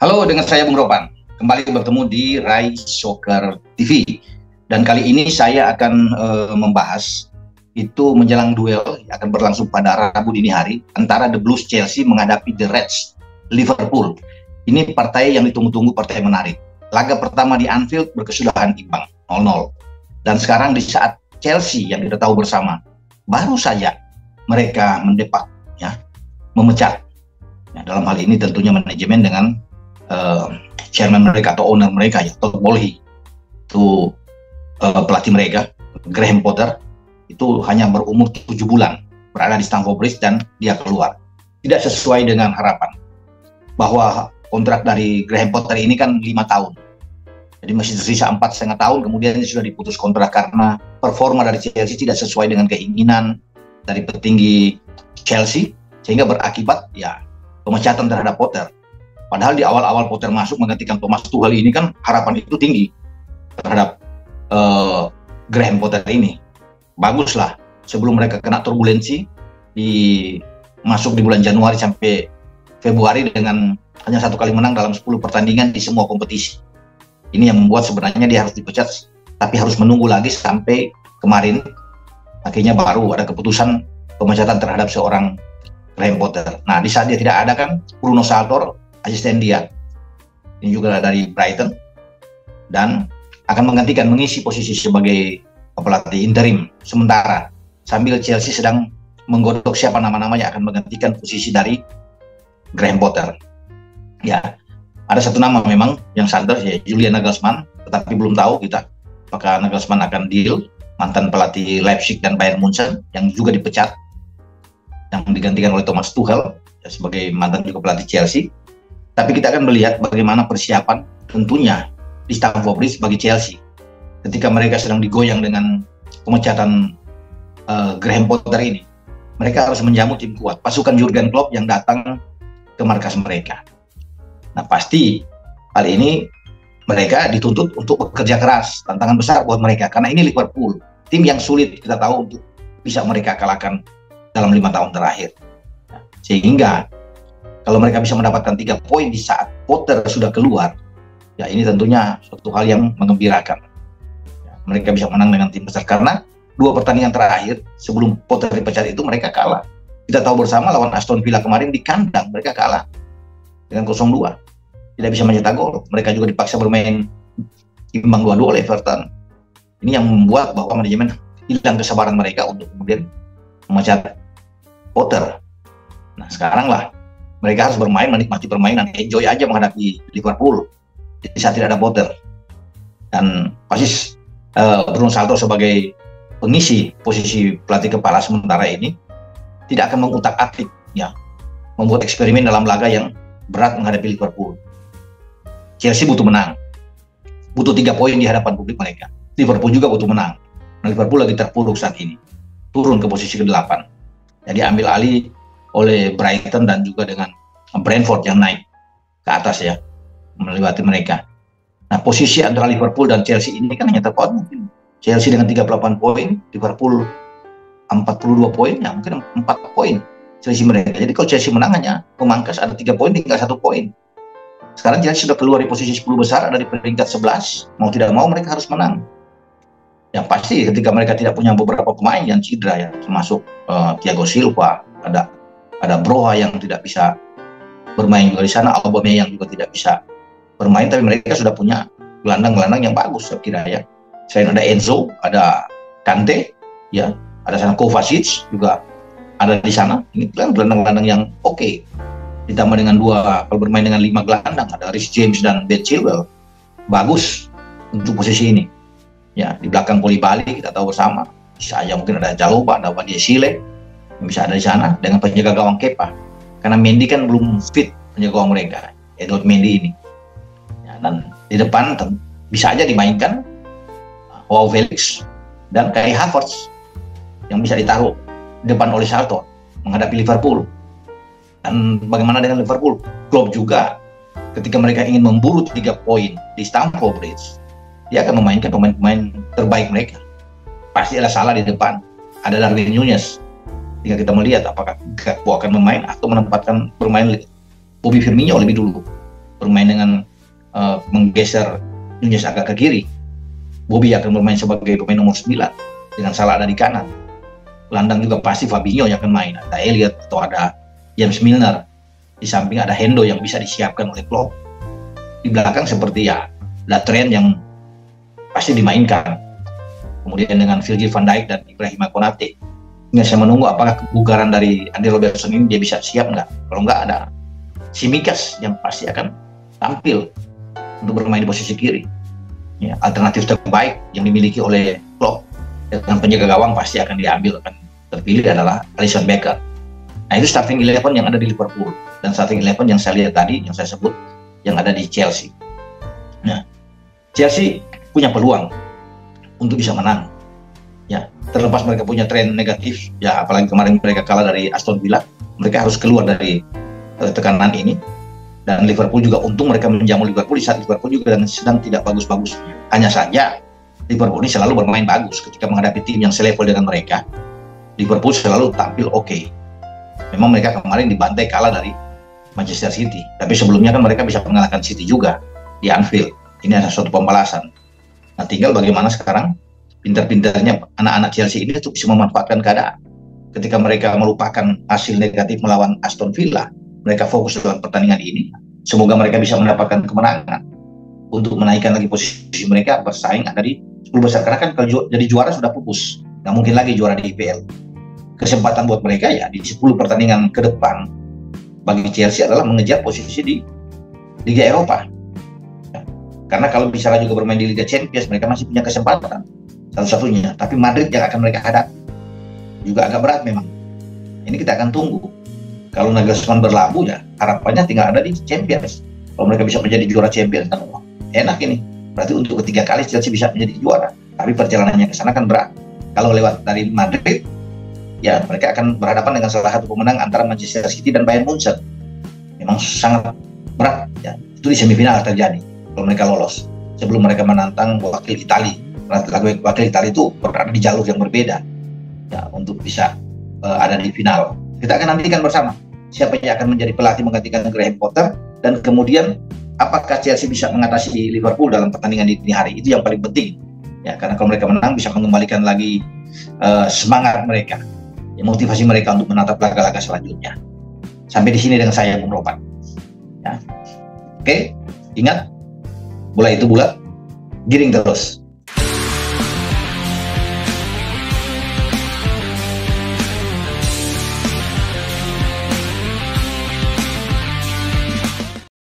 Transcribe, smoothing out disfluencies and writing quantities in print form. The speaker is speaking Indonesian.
Halo, dengan saya Bung Ropan. Kembali bertemu di Rai Soccer TV. Dan kali ini saya akan membahas itu menjelang duel yang akan berlangsung pada Rabu dini hari antara The Blues Chelsea menghadapi The Reds Liverpool. Ini partai yang ditunggu-tunggu, partai menarik. Laga pertama di Anfield berkesudahan imbang 0-0. Dan sekarang di saat Chelsea yang kita tahu bersama baru saja mereka mendepak, memecat. Dalam hal ini tentunya manajemen dengan chairman mereka atau owner mereka, Todd Boehly, itu pelatih mereka Graham Potter itu hanya berumur 7 bulan berada di Stamford Bridge dan dia keluar. Tidak sesuai dengan harapan, bahwa kontrak dari Graham Potter ini kan 5 tahun, jadi masih tersisa 4,5 tahun, kemudian sudah diputus kontrak karena performa dari Chelsea tidak sesuai dengan keinginan dari petinggi Chelsea, sehingga berakibat pemecatan terhadap Potter. Padahal di awal-awal Potter masuk menggantikan Thomas Tuchel ini kan harapan itu tinggi terhadap Graham Potter ini. Baguslah sebelum mereka kena turbulensi masuk di bulan Januari sampai Februari dengan hanya 1 kali menang dalam 10 pertandingan di semua kompetisi. Ini yang membuat sebenarnya dia harus dipecat, tapi harus menunggu lagi sampai kemarin akhirnya baru ada keputusan pemecatan terhadap seorang Graham Potter. Nah, di saat dia tidak ada kan Bruno Saltor, asisten dia, ini juga dari Brighton, dan akan mengisi posisi sebagai pelatih interim sementara sambil Chelsea sedang menggodok siapa nama-namanya akan menggantikan posisi dari Graham Potter. Ya, ada satu nama memang yang santer, Julian Nagelsmann, tetapi belum tahu kita apakah Nagelsmann akan deal, mantan pelatih Leipzig dan Bayern Munchen yang juga dipecat, yang digantikan oleh Thomas Tuchel sebagai mantan juga pelatih Chelsea. Tapi kita akan melihat bagaimana persiapan tentunya di Stamford Bridge bagi Chelsea ketika mereka sedang digoyang dengan pemecatan Graham Potter ini. Mereka harus menjamu tim kuat, pasukan Jurgen Klopp yang datang ke markas mereka. Nah, pasti hal ini mereka dituntut untuk bekerja keras, tantangan besar buat mereka, karena ini Liverpool, tim yang sulit kita tahu untuk bisa mereka kalahkan dalam 5 tahun terakhir. Sehingga kalau mereka bisa mendapatkan 3 poin di saat Potter sudah keluar, ini tentunya suatu hal yang mengembirakan. Mereka bisa menang dengan tim besar, karena 2 pertandingan terakhir sebelum Potter dipecat itu mereka kalah. Kita tahu bersama lawan Aston Villa kemarin di kandang mereka kalah dengan 0-2, tidak bisa mencetak gol. Mereka juga dipaksa bermain imbang 2-2 oleh Everton. Ini yang membuat bahwa manajemen hilang kesabaran mereka untuk kemudian memecat Potter. Nah, sekarang lah mereka harus bermain, menikmati permainan, enjoy aja menghadapi Liverpool di saat tidak ada Potter. Dan pasti Bruno Salto sebagai pengisi posisi pelatih kepala sementara ini tidak akan mengutak-atik membuat eksperimen dalam laga yang berat menghadapi Liverpool. Chelsea butuh menang, butuh 3 poin di hadapan publik mereka. Liverpool juga butuh menang. Nah, Liverpool lagi terpuruk saat ini, turun ke posisi ke-8. Jadi ambil alih oleh Brighton dan juga dengan Brentford yang naik ke atas melewati mereka. Nah, posisi antara Liverpool dan Chelsea ini kan hanya terpaut mungkin. Chelsea dengan 38 poin, Liverpool 42 poin, mungkin 4 poin Chelsea mereka. Jadi kalau Chelsea menang hanya memangkas ada 3 poin, tinggal 1 poin. Sekarang Chelsea sudah keluar di posisi 10 besar, ada di peringkat 11. Mau tidak mau mereka harus menang. Yang pasti ketika mereka tidak punya beberapa pemain yang cedera termasuk Thiago Silva, ada Broha yang tidak bisa bermain juga di sana, Aubameyang yang juga tidak bisa bermain, tapi mereka sudah punya gelandang-gelandang yang bagus saya kira Selain ada Enzo, ada Kante, ada sana Kovacic juga ada di sana. Ini kan gelandang-gelandang yang oke. Ditambah dengan kalau bermain dengan 5 gelandang, ada Reece James dan Ben Chilwell, bagus untuk posisi ini. Di belakang Koulibaly kita tahu bersama, bisa aja mungkin ada Jaloba, ada Wadie Sile yang bisa ada di sana dengan penjaga gawang Kepa. Karena Mendy kan belum fit penjaga gawang mereka, Edouard Mendy ini. Dan di depan bisa aja dimainkan Joao Felix dan Kai Havertz yang bisa ditaruh di depan oleh Salto menghadapi Liverpool. Dan bagaimana dengan Liverpool? Klopp juga ketika mereka ingin memburu 3 poin di Stamford Bridge, dia akan memainkan pemain-pemain terbaik mereka. Pasti ada salah di depan, ada Darwin Núñez. Tinggal kita melihat apakah Gakpo akan bermain atau menempatkan bermain Bobby Firmino lebih dulu. bermain dengan menggeser Nunez agak ke kiri. Bobby akan bermain sebagai pemain nomor 9 dengan Salah ada di kanan. Gelandang juga pasti Fabinho yang akan main, ada Elliot atau ada James Milner. Di samping ada Hendo yang bisa disiapkan oleh Klopp. Di belakang seperti ya ada Trent yang pasti dimainkan. Kemudian dengan Virgil van Dijk dan Ibrahima Konate. Ini saya menunggu apakah kebugaran dari Andy Robertson ini dia bisa siap nggak. Kalau nggak ada Tsimikas yang pasti akan tampil untuk bermain di posisi kiri. Ya, alternatif terbaik yang dimiliki oleh Klopp dengan penjaga gawang pasti akan diambil, akan terpilih adalah Alisson Becker. Nah itu starting 11 yang ada di Liverpool dan starting 11 yang saya lihat tadi, yang saya sebut yang ada di Chelsea. Nah, Chelsea punya peluang untuk bisa menang. Ya, terlepas mereka punya tren negatif, ya apalagi kemarin mereka kalah dari Aston Villa, mereka harus keluar dari tekanan ini. Dan Liverpool juga untung mereka menjamu Liverpool di saat Liverpool juga sedang tidak bagus-bagus. Hanya saja Liverpool ini selalu bermain bagus ketika menghadapi tim yang selevel dengan mereka. Liverpool selalu tampil oke. Memang mereka kemarin dibantai kalah dari Manchester City, tapi sebelumnya kan mereka bisa mengalahkan City juga di Anfield. Ini adalah suatu pembalasan. Nah tinggal bagaimana sekarang pintar-pintarnya anak-anak Chelsea ini untuk bisa memanfaatkan keadaan. Ketika mereka melupakan hasil negatif melawan Aston Villa, mereka fokus dalam pertandingan ini. Semoga mereka bisa mendapatkan kemenangan untuk menaikkan lagi posisi mereka bersaing ada di 10 besar. Karena kan kalau jadi juara sudah pupus, nggak mungkin lagi juara di IPL. Kesempatan buat mereka ya di 10 pertandingan ke depan bagi Chelsea adalah mengejar posisi di Liga Eropa. Ya. Karena kalau misalnya juga bermain di Liga Champions, mereka masih punya kesempatan satu-satunya. Tapi Madrid yang akan mereka hadapi juga agak berat memang. Ini kita akan tunggu. Kalau Nagelsmann berlabuh ya harapannya tinggal ada di Champions. Kalau mereka bisa menjadi juara Champions kan enak ini. Berarti untuk ketiga kali Chelsea bisa menjadi juara. Tapi perjalanannya ke sana kan berat. Kalau lewat dari Madrid, ya mereka akan berhadapan dengan salah satu pemenang antara Manchester City dan Bayern Munchen. Memang sangat berat. Ya. Itu di semifinal terjadi kalau mereka lolos. Sebelum mereka menantang wakil Italia. Wakil Italia itu berada di jalur yang berbeda. Ya, untuk bisa ada di final. Kita akan nantikan bersama siapa yang akan menjadi pelatih menggantikan Graham Potter, dan kemudian apakah Chelsea bisa mengatasi Liverpool dalam pertandingan di dini hari. Itu yang paling penting ya, karena kalau mereka menang bisa mengembalikan lagi semangat mereka, ya, motivasi mereka untuk menatap laga-laga selanjutnya. Sampai di sini dengan saya Bung Ropan ya. Oke, ingat bola itu bulat, giring terus.